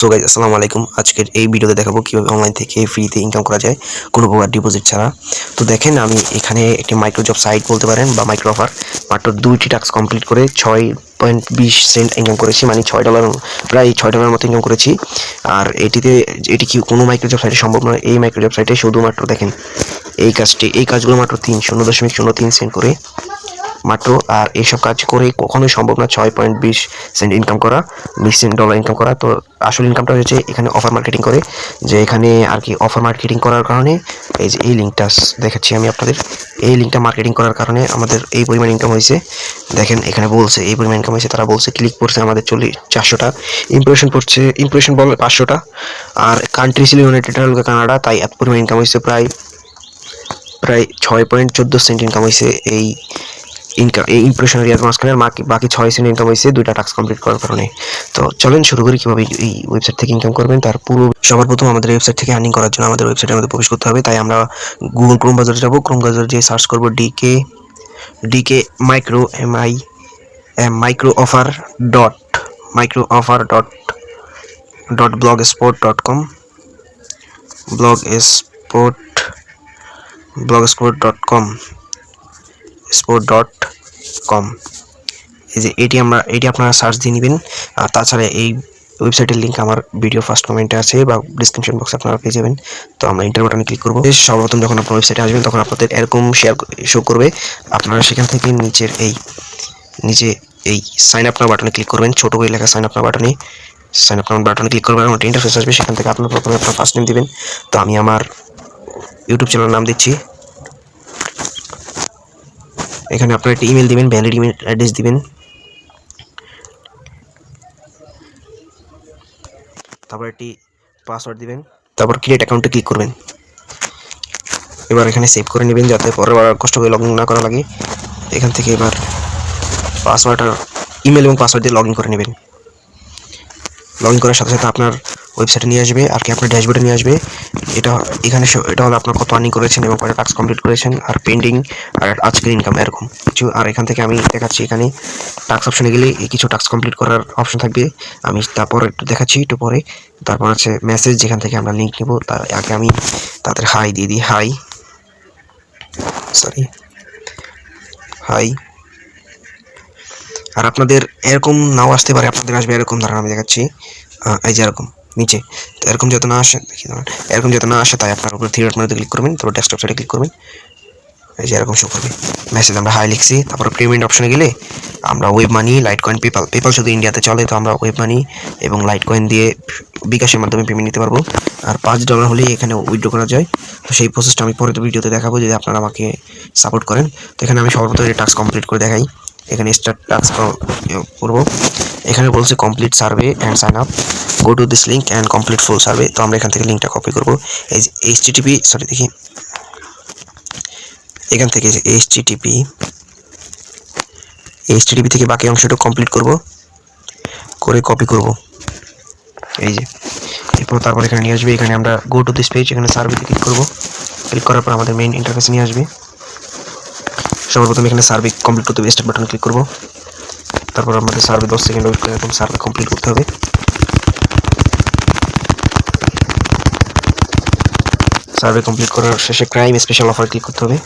So guys আসসালামু আলাইকুম। আজকের এই ভিডিওতে দেখাবো কিভাবে অনলাইন থেকে ফ্রিতে ইনকাম করা যায় কোনো প্রকার ডিপোজিট ছাড়া। তো দেখেন আমি এখানে একটি মাইক্রো জব সাইট বলতে পারেন বা মাইক্রো অফার মাত্র 2টি টাস্ক কমপ্লিট করে 6.20 সেন্ট ইনকাম করেছি, মানে $6, প্রায় $6 মতো ইনকাম করেছি। আর এটি কি কোনো মাইক্রো জব সাইটে সম্ভব নয়। এই মাইক্রো জব সাইটে শুধুমাত্র দেখেন এই কাজগুলো মাত্র 0.03 করে মাত্র। আর এইসব কাজ করে কখনোই সম্ভব না 6.20 সেন্ট ইনকাম করা, $20 ইনকাম করা। তো আসল ইনকামটা হচ্ছে এখানে অফার মার্কেটিং করে, যে এখানে আর কি অফার মার্কেটিং করার কারণে এই যে এই লিঙ্কটা দেখাচ্ছি আমি আপনাদের, এই লিঙ্কটা মার্কেটিং করার কারণে আমাদের এই পরিমাণ ইনকাম হয়েছে। দেখেন এখানে বলছে এই পরিমাণ ইনকাম হয়েছে, তারা বলছে ক্লিক করছে আমাদের 400টা, ইমপ্রেশন বলে 500টা, আর কান্ট্রি ছিল ইউনাইটেড আরব কানাডা। তাই এত পরিমাণ ইনকাম হয়েছে, প্রায় 6.14 সেন্ট ইনকাম হয়েছে এই ইমপ্রেশনের ইয়ার মাঝখানে। বাকি 6 সেন্ট ইনকাম হয়েছে 2টা টাস্ক কমপ্লিট করার কারণে। তো চলেন শুরু করি কিভাবে এই ওয়েবসাইট থেকে ইনকাম করবেন। তার সবার প্রথম আমাদের ওয়েবসাইট থেকে আর্নিং করার জন্য আমাদের ওয়েবসাইটে আমাদের প্রবেশ করতে হবে। তাই আমরা গুগল ক্রোম ব্রাউজারে যাব, ক্রোম ব্রাউজারে যেয়ে সার্চ করব DK micro micro offer dot blogspot.com blogspot.com sport.com। এই যে এটি আপনারা সার্চ দিয়ে নেবেন। আর তাছাড়া এই ওয়েবসাইটের লিঙ্ক আমার ভিডিও ফার্স্ট কমেন্টে আছে বা ডিসক্রিপশন বক্সে আপনারা পেয়ে যাবেন। তো আমরা ইন্টার বাটনে ক্লিক করবো। সর্বপ্রথম যখন আপনার ওয়েবসাইটে আসবেন তখন আপনাদের এরকম শো করবে। আপনারা সেখান থেকে নিচে এই সাইন আপ নাও বাটনে ক্লিক করবেন, ছোটো করে লেখা সাইন আপ নাও বাটনে ক্লিক করবেন। আমার ইন্টারফেস আসবে, সেখান থেকে আপনার প্রথমে আপনার ফার্স্ট নেম দিবেন। তো আমি আমার ইউটিউব চ্যানেলের নাম দিচ্ছি। এখানে আপনার একটা ইমেল দিবেন, ভ্যালিড ইমেল অ্যাড্রেস দিবেন। তারপর একটি পাসওয়ার্ড দিবেন, তারপর ক্রিয়েট অ্যাকাউন্টে ক্লিক করবেন। এবার এখানে সেভ করে নেবেন যাতে পরের বার কষ্ট করে লগ ইন না করা লাগে। এখান থেকে এবার ইমেল এবং পাসওয়ার্ড দিয়ে লগ ইন করে নেবেন। লগ ইন করার সাথে সাথে আপনার ওয়েবসাইটে নিয়ে আসবে, আর কি আপনার ড্যাশবোর্ডে নিয়ে আসবে। এটা হলো আপনার কত আর্নিং করেছেন এবং কয়টা টাস্ক কমপ্লিট করেছেন, আর পেন্ডিং, আর আজকের ইনকাম, এরকম কিছু। আর এখান থেকে আমি দেখাচ্ছি, এখানে টাস্ক অপশনে গেলে কিছু টাস্ক কমপ্লিট করার অপশন থাকবে। আমি তারপর একটু দেখাচ্ছি একটু পরে। তারপর আছে মেসেজ, যেখান থেকে আমরা লিঙ্ক নেব। তার আগে আমি তাদের হাই দিয়ে দিই, হাই। আর আপনাদের এরকম নাও আসতে পারে, আপনাদের আসবে এরকম, ধরেন আমি দেখাচ্ছি এই যে এরকম নিচে। তো এরকম যাতে না আসে, তাই আপনার উপরে থ্রি ডট মেনুতে ক্লিক করবেন, তারপর ডেস্কটপ সাইডে ক্লিক করবেন। এই যে এরকম শো করবে মেসেজ। আমরা হাই লিখছি, তারপর পেমেন্ট অপশনে গেলে আমরা web money, light coin, PayPal শুধু ইন্ডিয়াতে চলে, তো আমরা ওয়েব মানি এবং লাইট কয়েন দিয়ে বিকাশের মাধ্যমে পেমেন্ট নিতে পারবো। আর $5 হলেই এখানে উইথড্র করা যায়। তো সেই প্রসেসটা আমি পরের ভিডিওতে দেখাবো, যদি আপনারা আমাকে সাপোর্ট করেন। তো এখানে আমি সর্বপ্রথম এই টাস্ক কমপ্লিট করে দেখাই। এখানে স্টার্ট টাস্ক করব। এখানে বলছে complete survey and sign up, go to this link and complete full survey. তো আমরা এখান থেকে লিঙ্কটা কপি করবো। এই যে এখান থেকে এইচটিটিপি থেকে বাকি অংশটা কমপ্লিট করে কপি করব। এই যে এরপর তারপর এখানে নিয়ে আসবে। এখানে আমরা গো টু দিস পেজ, এখানে সার্ভেতে ক্লিক করব। ক্লিক করার পর আমাদের মেইন ইন্টারফেসে নিয়ে আসবে। সর্বপ্রথম এখানে সার্ভে কমপ্লিট করতে হবে, স্টার্ট বাটনে ক্লিক করব। তারপর আমাদের সার্ভে 10 সেকেন্ড ওয়েট করে এরকম সার্ভে কমপ্লিট করতে হবে। সার্ভে কমপ্লিট করার শেষে ক্রাইম স্পেশাল অফার ক্লিক করতে হবে।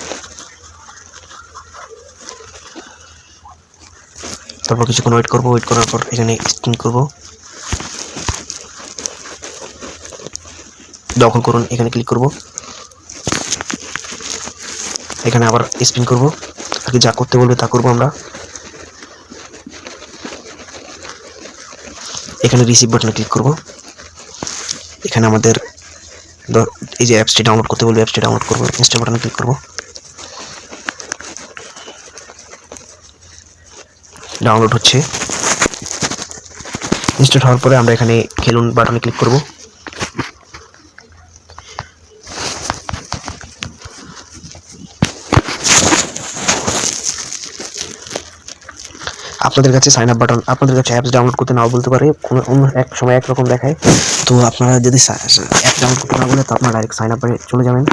তারপর কিছুক্ষণ ওয়েট করব। ওয়েট করার পর এখানে স্ক্রিন করব, দখল করুন, এখানে ক্লিক করব। এখানে আবার স্পিন করব, আর কি যা করতে বলবে তা করব আমরা। এখানে রিসিভ বাটনে ক্লিক করব। এখানে আমাদের এই যে অ্যাপসটি ডাউনলোড করতে বলবে, অ্যাপসটি ডাউনলোড করব। ইনস্টল বাটনে ক্লিক করব। ডাউনলোড হচ্ছে। ইনস্টল হওয়ার পরে আমরা এখানে খেলুন বাটনে ক্লিক করব। আপনাদের কাছে সাইন আপ বাটন, আপনাদের কাছে অ্যাপস ডাউনলোড করতে নাও বলতে পারে, কোনো এক সময় একরকম দেখায়। তো আপনারা যদি অ্যাপ ডাউনলোড করতে না বলে, তো আপনারা ডাইরেক্ট সাইন আপে চলে যাবেন।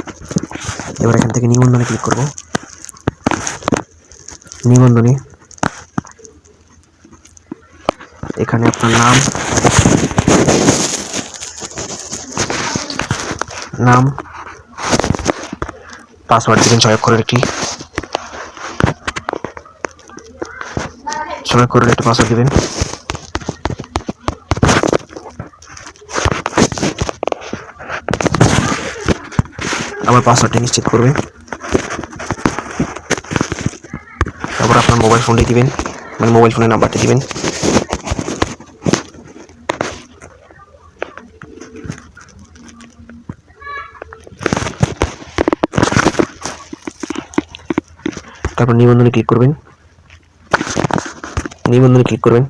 এবার এখান থেকে নিবন্ধনে ক্লিক করব। নিবন্ধনে এখানে আপনার নাম, নাম, পাসওয়ার্ড দিবেন 6 অক্ষরের একটি পাসওয়ার্ড দিবেন। আবার পাসওয়ার্ডটা নিশ্চিত করবে। তারপর আপনার মোবাইল ফোনটি দিবেন, মানে মোবাইল ফোনের নাম্বারটা দিবেন। তারপর নিবন্ধনে ক্লিক করবেন। নিবন্ধনে ক্লিক করবেন।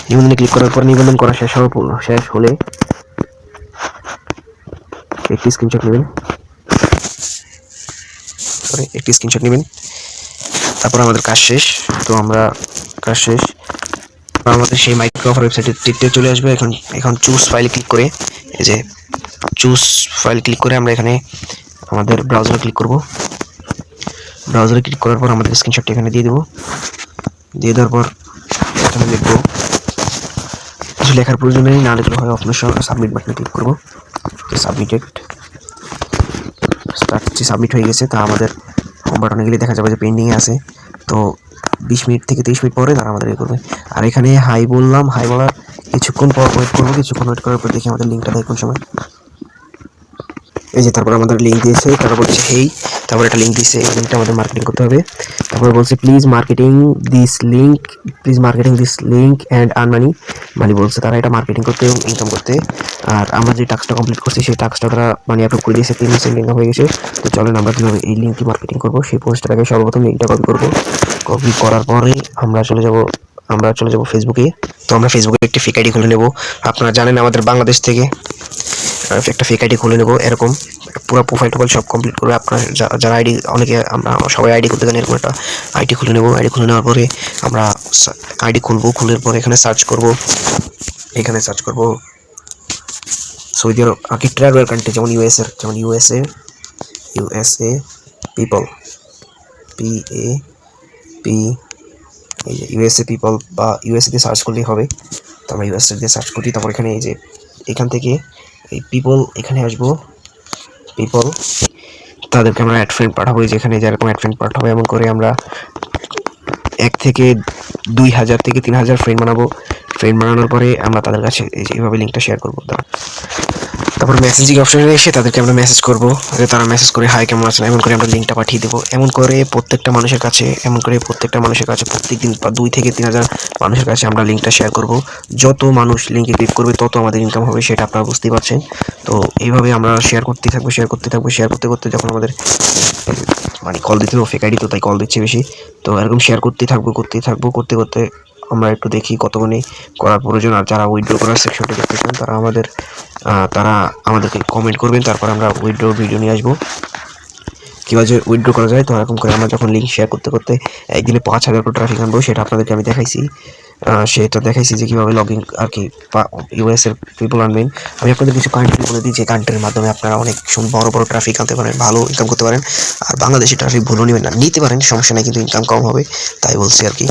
নিবন্ধনে ক্লিক করার পর নিবন্ধন করা শেষ হলে একটি স্ক্রিনশট নেবেন। তারপর আমাদের কাজ শেষ। আমাদের সেই মাইক্রো অফার ওয়েবসাইটে চলে আসবে। এখন চুজ ফাইল ক্লিক করে, এই যে চুজ ফাইল ক্লিক করে আমরা এখানে আমাদের ব্রাউজারে ক্লিক করব। ব্রাউজারে ক্লিক করার পর আমাদের স্ক্রিনশটটা এখানে দিয়ে দেবো। দিয়ে দেওয়ার পর এখানে লিখবো, কিছু লেখার প্রয়োজন নেই, না লিখলে হয় আপনার সাবমিট বাটনে ক্লিক করবো। সাবমিট হয়ে গেছে। তা আমাদের হোম বাটনে গেলে দেখা যাবে যে পেন্ডিংয়ে আছে। তো 20 মিনিট থেকে 30 মিনিট পরে তারা আমাদের করবে। আর এখানে হাই বললাম, হাই বলার কিছুক্ষণ পর ওয়েট করবো। কিছুক্ষণ ওয়েট করার পর দেখি আমাদের লিঙ্কটা দেয় কোন সময়। এই যে তারপর আমাদের লিঙ্ক দিয়েছে, তারপর বলছে হেই, তারপর একটা লিঙ্ক দিয়েছে, এই লিঙ্কটা আমাদের মার্কেটিং করতে হবে। তারপর বলছে please marketing this link and earn money. মানে বলছে তারা এটা মার্কেটিং করতে এবং ইনকাম করতে। আর আমরা যে টাস্কটা কমপ্লিট করছি সেই টাস্কটা তারা মানে অ্যাপ্রুভ করে দিয়েছে, 3% ইনকাম হয়ে গেছে। তো চলেন আমরা কীভাবে এই লিঙ্কটি মার্কেটিং করবো সেই পোস্টটার আগে সর্বপ্রথম লিঙ্কটা কপি করবো। কপি করার পরে আমরা চলে যাব ফেসবুকে। তো আমরা ফেসবুকে একটি ফেক আইডি খুলে নেব। আপনারা জানেন আমাদের বাংলাদেশ থেকে একটা ফেক আইডি খুলে নেব। এরকম পুরো প্রোফাইল সব কমপ্লিট করবে। আপনার যারা আইডি, অনেকে আমরা সবাই আইডি খুলতে জানি, এরকম একটা আইডি খুলে নেব। আইডি খুলে নেওয়ার পরে আমরা আইডি খুলবো। খুলে পরে এখানে সার্চ করব সৌদি আরব কি ট্রাভেল কান্ট্রি, যেমন ইউএসএ পিপল, এই যে ইউএসএ পিপল বা ইউএসএ দিয়ে সার্চ করলেই হবে। তো আমরা ইউএসএ দিয়ে সার্চ করি। তারপর এখানে এই যে এখান থেকে এই পিপল এখানে আসবো। পিপল তাদেরকে আমরা অ্যাড ফ্রেন্ড পাঠাবো। যেখানে যেরকম অ্যাড ফ্রেন্ড পাঠাবো এমন করে আমরা 1 থেকে 2000 থেকে 3000 ফ্রেন্ড বানাবো। ফ্রেন্ড বানানোর পরে আমরা তাদের কাছে এইভাবে লিঙ্কটা শেয়ার করবো। তারপর মেসেজিং অপশনে এসে তাদেরকে আমরা মেসেজ করবো, তারা মেসেজ করে হাই কেমন আছেন এমন করে আমরা লিঙ্কটা পাঠিয়ে দেবো। এমন করে প্রত্যেকটা মানুষের কাছে প্রত্যেকদিন 2 থেকে 3000 মানুষের কাছে আমরা লিঙ্কটা শেয়ার করব। যত মানুষ লিঙ্কে ক্লিক করবে তত আমাদের ইনকাম হবে, সেটা আপনারা বুঝতেই পারছেন। তো এইভাবে আমরা শেয়ার করতে করতে যখন আমাদের মানে কল দিতে হবে, ফেক আইডি তো তাই কল দিচ্ছে বেশি। তো এরকম শেয়ার করতে করতে আমরা একটু দেখি কতক্ষণে করার প্রয়োজন। আর যারা উইথড্র করার সেকশনটা দেখতেছেন তারা আমাদেরকে কমেন্ট করবেন। তারপর আমরা উইথড্র ভিডিও নিয়ে আসবো কীভাবে উইথড্র করা যায়। তো এরকম করে আমরা যখন লিঙ্ক শেয়ার করতে একদিনে 5000 করে ট্রাফিক আনবো, সেটা আপনাদেরকে আমি দেখাইছি। যে কীভাবে লগইন আর কি ইউএসের পিপল আনবেন। আমি আপনাদের কিছু কান্ট্রি বলে দিই, যে কান্ট্রির মাধ্যমে আপনারা অনেক বড় ট্রাফিক আনতে পারেন, ভালো ইনকাম করতে পারেন। আর বাংলাদেশি ট্রাফিক ভুলও নেবেন না, নিতে পারেন, সমস্যা নেই, কিন্তু ইনকাম কম হবে, তাই বলছি আর কি।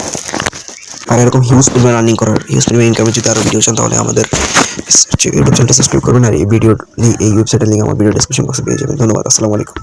আর এরকম হিউজ পরিমাণ আর্নিং করার, হিউজ পরিমাণ ইনকামের যদি আরও ভিডিও চান তাহলে আমাদের ইউটিউব চ্যানেলটা সাবস্ক্রাইব করবেন। আর এই ওয়েবসাইটের লিঙ্ক আমার ভিডিও ডেসক্রিপশন বক্সে পেয়ে যাবেন। ধন্যবাদ। আসসালামু আলাইকুম।